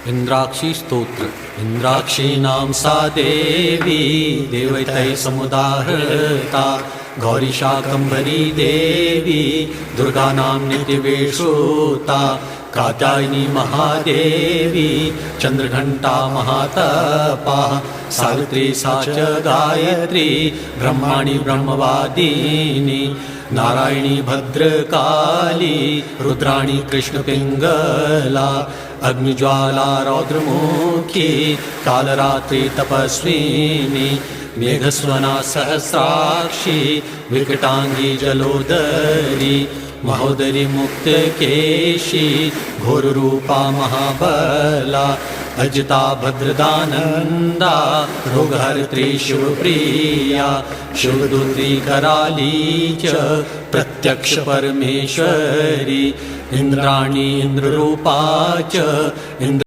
इंद्राक्षी स्तोत्र। इंद्राक्षीणां सा देवी देवतै समुदाहृता गौरी शाकंभरी देवी दुर्गानां नित्यवेषुता कात्यायनी महादेवी चंद्रघंटा महातपा सावित्री सा च गायत्री ब्रह्माणी ब्रह्मवादिनी नारायणी भद्रकाली रुद्राणी कृष्णपिंगला अग्निज्वाला रौद्रमुखी कालरात्रि तपस्विनी मेघस्वना सहस्राक्षी विकटांगी जलोदरी महोदरी मुक्तकेशी घोररूपा महाबला अजिता भद्रदानंदा रोगहर्त्री शिवप्रिया शिवदुर्गी कराली च प्रत्यक्ष परमेश्वरी इंद्राणी इंद्ररूपा च